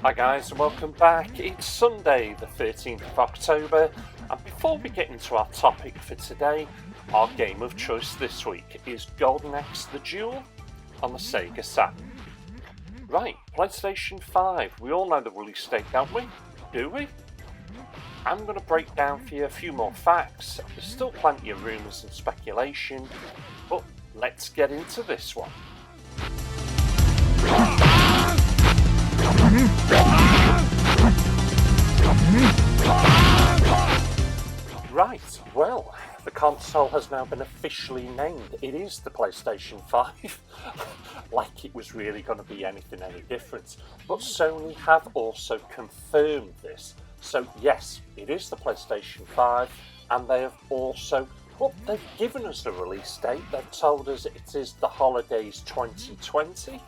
Hi guys and welcome back. It's Sunday the 13th of October, and before we get into our topic for today, our game of choice this week is Golden Axe the Duel on the Sega Saturn. Right, PlayStation 5. We all know the release date, don't we? Do we? I'm going to break down for you a few more facts. There's still plenty of rumours and speculation, but let's get into this one. Right, well, the console has now been officially named. It is the PlayStation 5, like it was really going to be anything any different. But Sony have also confirmed this. So yes, it is the PlayStation 5, and they have also, well, they've given us a release date. They've told us it is the holidays 2020.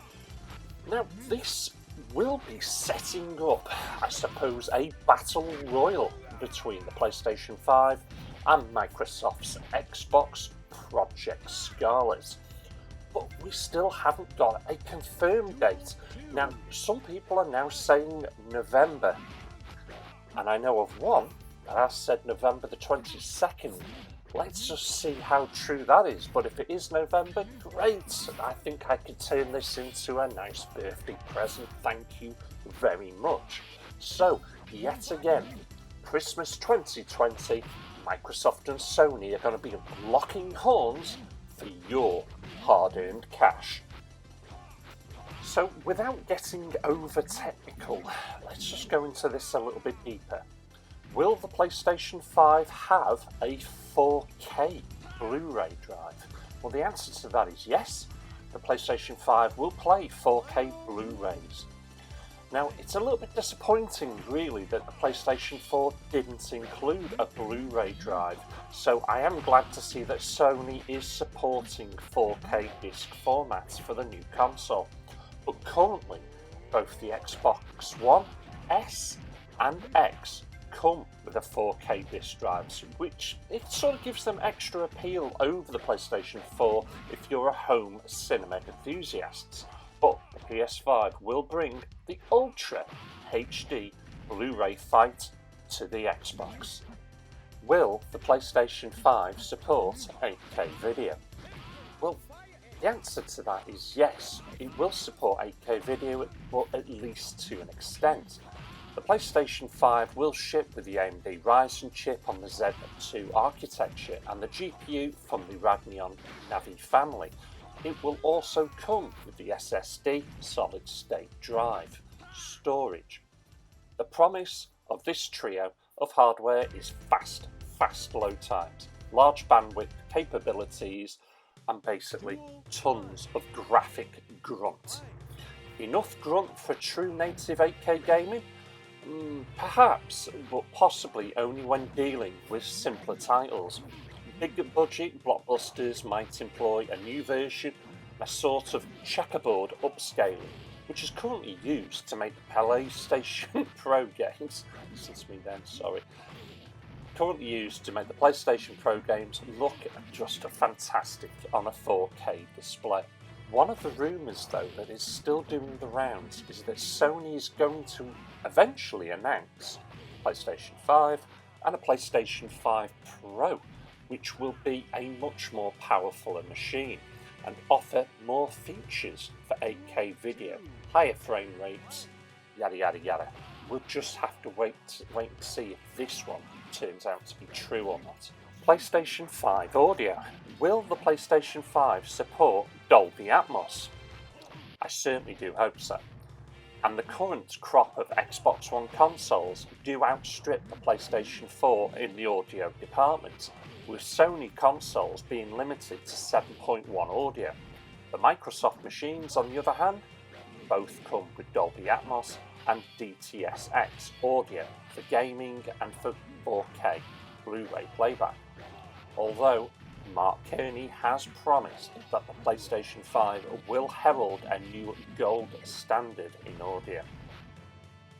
Now, this will be setting up, I suppose, a battle royal between the PlayStation 5 and Microsoft's Xbox Project Scarlet. But we still haven't got a confirmed date. Now, some people are now saying November, and I know of one that has said November the 22nd. Let's just see how true that is. But if it is November, great. I think I could turn this into a nice birthday present. Thank you very much. So, yet again, Christmas 2020, Microsoft and Sony are going to be locking horns for your hard-earned cash. So, without getting over technical, let's just go into this a little bit deeper. Will the PlayStation 5 have a 4K Blu-ray drive? Well, the answer to that is yes. The PlayStation 5 will play 4K Blu-rays. Now, it's a little bit disappointing, really, that the PlayStation 4 didn't include a Blu-ray drive. So I am glad to see that Sony is supporting 4K disc formats for the new console. But currently, both the Xbox One S and X come with a 4K disc drives, which it sort of gives them extra appeal over the PlayStation 4 if you're a home cinema enthusiast. But the PS5 will bring the Ultra HD Blu-ray fight to the Xbox. Will the PlayStation 5 support 8K video? Well, the answer to that is yes. It will support 8K video, but at least to an extent. The PlayStation 5 will ship with the AMD Ryzen chip on the Z2 architecture and the GPU from the Radeon Navi family. It will also come with the SSD solid-state drive storage. The promise of this trio of hardware is fast load times, large bandwidth capabilities, and basically tons of graphic grunt. Enough grunt for true native 8K gaming? Perhaps, but possibly only when dealing with simpler titles. Bigger budget blockbusters might employ a new version, a sort of checkerboard upscaling, which is currently used to make the PlayStation Pro games, currently used to make the PlayStation Pro games look just fantastic on a 4K display. One of the rumours, though, that is still doing the rounds is that Sony is going to eventually announce PlayStation 5 and a PlayStation 5 Pro, which will be a much more powerful machine and offer more features for 8K video, higher frame rates, yada yada yada. We'll just have to wait and see if this one turns out to be true or not. PlayStation 5 audio. Will the PlayStation 5 support Dolby Atmos? I certainly do hope so. And the current crop of Xbox One consoles do outstrip the PlayStation 4 in the audio department, with Sony consoles being limited to 7.1 audio. The Microsoft machines, on the other hand, both come with Dolby Atmos and DTS:X audio for gaming and for 4K Blu-ray playback. Although Mark Kearney has promised that the PlayStation 5 will herald a new gold standard in audio.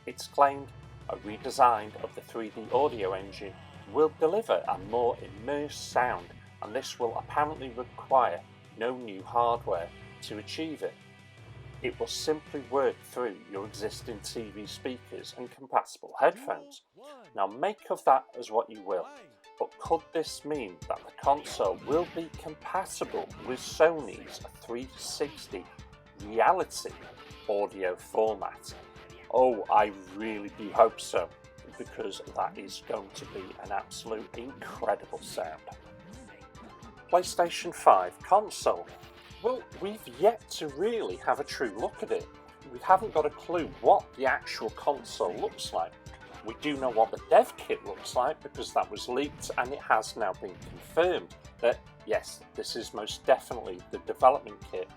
It's claimed a redesign of the 3D audio engine will deliver a more immersed sound, and this will apparently require no new hardware to achieve it. It will simply work through your existing TV speakers and compatible headphones. Now make of that as what you will, but could this mean that the console will be compatible with Sony's 360 reality audio format? Oh, I really do hope so, because that is going to be an absolute incredible sound. PlayStation 5 console. Well, we've yet to really have a true look at it. We haven't got a clue what the actual console looks like. We do know what the dev kit looks like because that was leaked, and it has now been confirmed that yes, this is most definitely the development kit,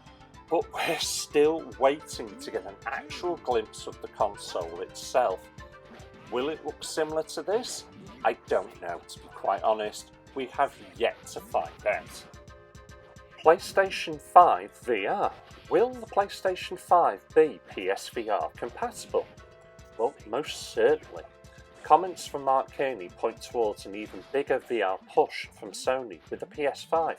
but we're still waiting to get an actual glimpse of the console itself. Will it look similar to this? I don't know, to be quite honest. We have yet to find out. PlayStation 5 VR. Will the PlayStation 5 be PSVR compatible? Well, most certainly. Comments from Mark Kearney point towards an even bigger VR push from Sony with the PS5.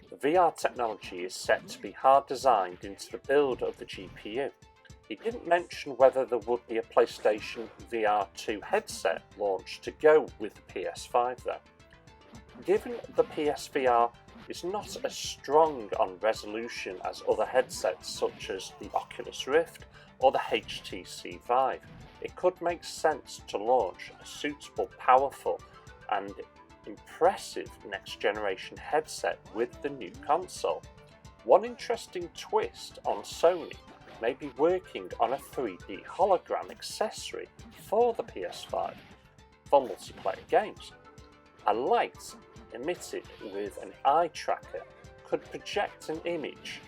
The VR technology is set to be hard designed into the build of the GPU. He didn't mention whether there would be a PlayStation VR 2 headset launched to go with the PS5 though. Given the PSVR is not as strong on resolution as other headsets such as the Oculus Rift or the HTC Vive, it could make sense to launch a suitable, powerful and impressive next generation headset with the new console. One interesting twist on Sony may be working on a 3D hologram accessory for the PS5 for multiplayer games. A light emitted with an eye tracker could project an image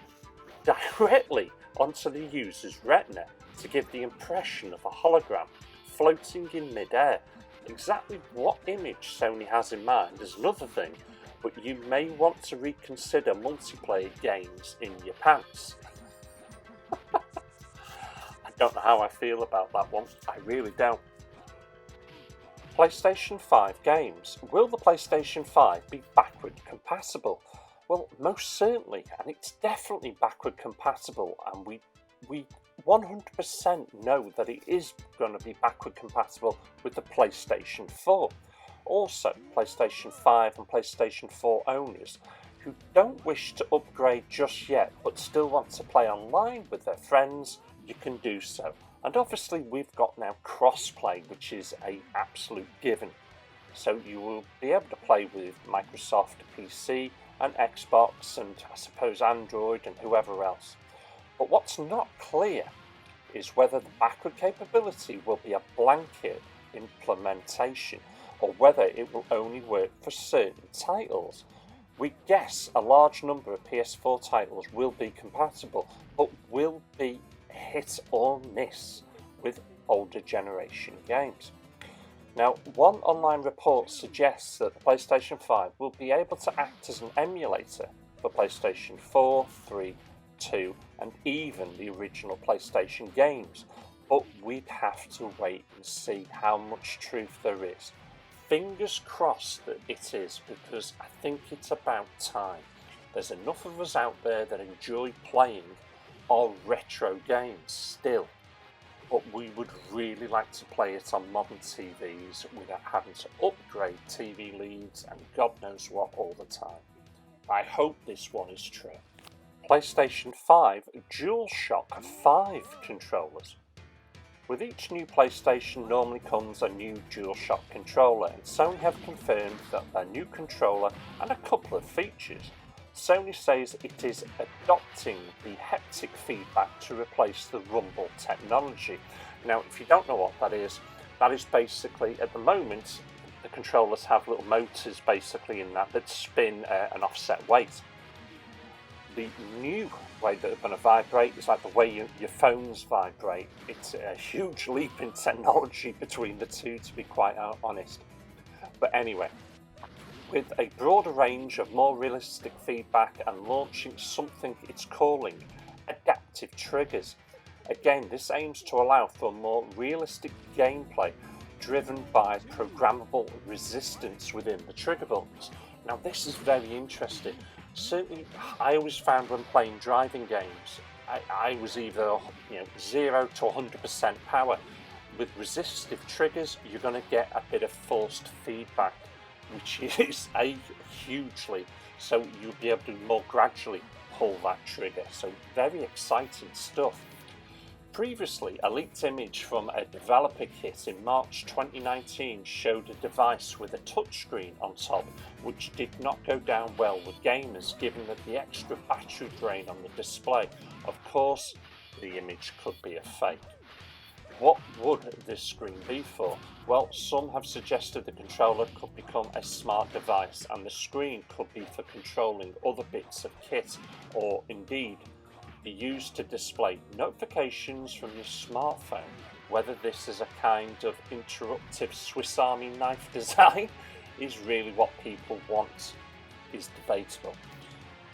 directly onto the user's retina to give the impression of a hologram floating in mid-air. Exactly what image Sony has in mind is another thing, but you may want to reconsider multiplayer games in your pants. I don't know how I feel about that one, I really don't. PlayStation 5 games. Will the PlayStation 5 be backward compatible? Well, most certainly, and it's definitely backward compatible, and we 100% know that it is going to be backward compatible with the PlayStation 4. Also, PlayStation 5 and PlayStation 4 owners who don't wish to upgrade just yet but still want to play online with their friends, you can do so. And obviously we've got now cross-play, which is an absolute given. So you will be able to play with Microsoft PC and Xbox and I suppose Android and whoever else. But what's not clear is whether the backward capability will be a blanket implementation or whether it will only work for certain titles. We guess a large number of PS4 titles will be compatible, but will be hit or miss with older generation games. Now, one online report suggests that the PlayStation 5 will be able to act as an emulator for PlayStation 4, 3, 2 and even the original PlayStation games, but we'd have to wait and see how much truth there is. Fingers crossed that it is, because I think it's about time. There's enough of us out there that enjoy playing our retro games still, but we would really like to play it on modern TVs without having to upgrade TV leads and God knows what all the time. I hope this one is true. PlayStation 5 DualShock 5 controllers. With each new PlayStation normally comes a new DualShock controller, and Sony have confirmed that their new controller and a couple of features. Sony says it is adopting the haptic feedback to replace the rumble technology. Now, if you don't know what that is basically, at the moment, the controllers have little motors basically in that spin an offset weight. The new way that they're going to vibrate is like the way your phones vibrate. It's a huge leap in technology between the two, to be quite honest. But anyway, with a broader range of more realistic feedback and launching something it's calling adaptive triggers. Again, this aims to allow for more realistic gameplay driven by programmable resistance within the trigger buttons. Now this is very interesting. Certainly, I always found when playing driving games, I was either 0 to 100% power. With resistive triggers, you're going to get a bit of forced feedback, which is hugely, so you'll be able to more gradually pull that trigger. So very exciting stuff. Previously, a leaked image from a developer kit in March 2019 showed a device with a touchscreen on top, which did not go down well with gamers given that the extra battery drain on the display. Of course, the image could be a fake. What would this screen be for? Well, some have suggested the controller could become a smart device and the screen could be for controlling other bits of kit, or indeed be used to display notifications from your smartphone. Whether this is a kind of interruptive Swiss Army knife design is really what people want is debatable.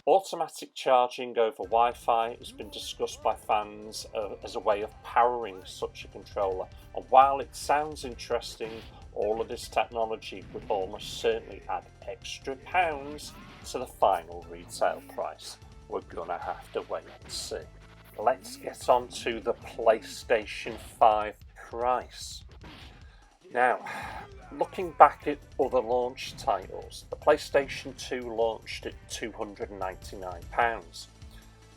Automatic charging over Wi-Fi has been discussed by fans as a way of powering such a controller, and while it sounds interesting, all of this technology would almost certainly add extra pounds to the final retail price. We're gonna have to wait and see. Let's get on to the PlayStation 5 price. Now, looking back at other launch titles, the PlayStation 2 launched at £299.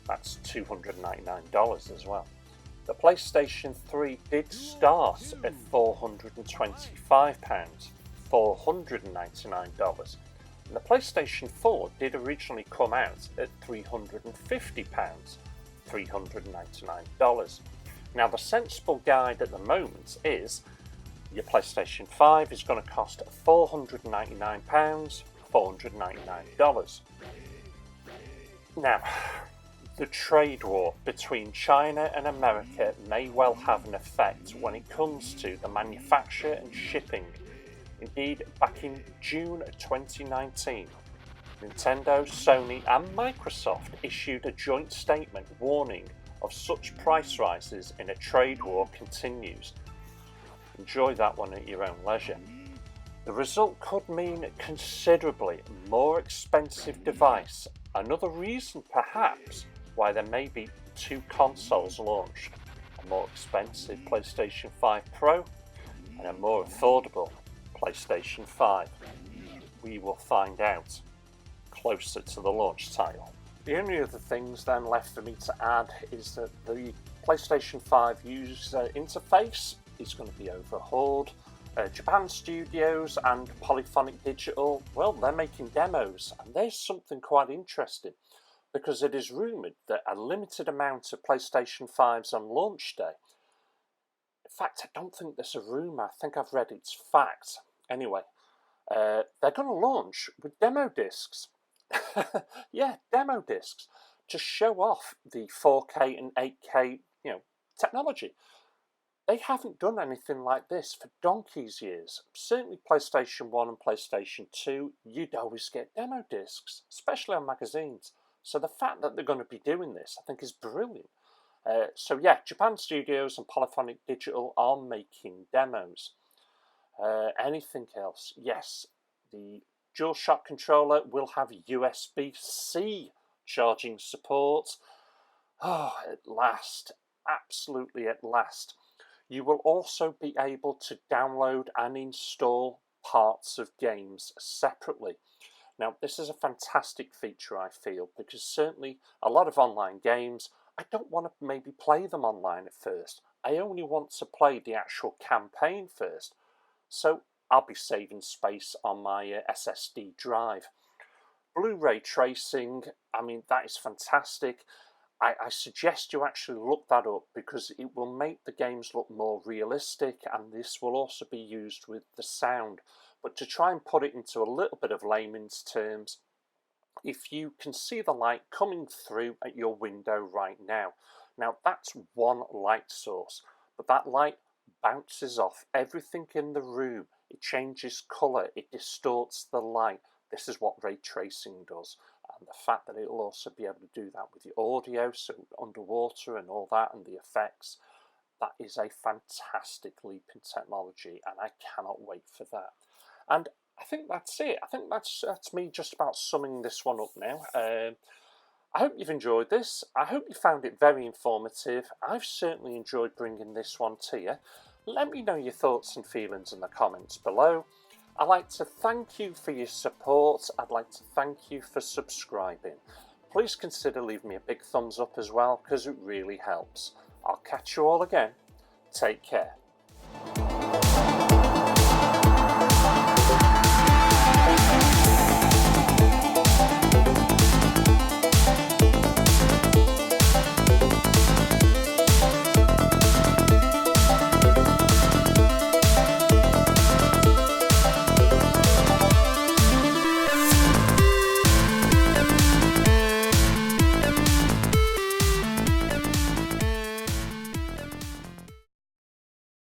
That's $299 as well. The PlayStation 3 did start at £425, $499. And the PlayStation 4 did originally come out at £350, $399. Now, the sensible guide at the moment is your PlayStation 5 is going to cost £499, $499. Now, the trade war between China and America may well have an effect when it comes to the manufacture and shipping. Indeed, back in June 2019, Nintendo, Sony and Microsoft issued a joint statement warning of such price rises in a trade war continues. Enjoy that one at your own leisure. The result could mean a considerably more expensive device, another reason perhaps why there may be two consoles launched, a more expensive PlayStation 5 Pro and a more affordable PlayStation 5. We will find out closer to the launch title. The only other things then left for me to add is that the PlayStation 5 user interface is going to be overhauled. Japan Studios and Polyphonic Digital, well, they're making demos, and there's something quite interesting because it is rumoured that a limited amount of PlayStation 5s on launch day. In fact, I don't think there's a rumour, I think I've read it's fact. Anyway, they're going to launch with demo discs. Yeah, demo discs to show off the 4K and 8K, technology. They haven't done anything like this for donkey's years. Certainly PlayStation 1 and PlayStation 2, you'd always get demo discs, especially on magazines. So the fact that they're going to be doing this, I think, is brilliant. So yeah, Japan Studios and Polyphonic Digital are making demos. Anything else? Yes, the DualShock controller will have USB-C charging support. Oh, at last, absolutely at last. You will also be able to download and install parts of games separately. Now, this is a fantastic feature, I feel, because certainly a lot of online games, I don't want to maybe play them online at first. I only want to play the actual campaign first. So I'll be saving space on my SSD drive. Blu-ray tracing, I mean, that is fantastic. I suggest you actually look that up because it will make the games look more realistic, and this will also be used with the sound. But to try and put it into a little bit of layman's terms, if you can see the light coming through at your window right now, that's one light source, but that light bounces off everything in the room. It changes colour, it distorts the light. This is what ray tracing does. And the fact that it'll also be able to do that with the audio, so underwater and all that, and the effects, that is a fantastic leap in technology, and I cannot wait for that. And I think that's it. I think that's me just about summing this one up now. I hope you've enjoyed this. I hope you found it very informative. I've certainly enjoyed bringing this one to you. Let me know your thoughts and feelings in the comments below. I'd like to thank you for your support. I'd like to thank you for subscribing. Please consider leaving me a big thumbs up as well, because it really helps. I'll catch you all again. Take care.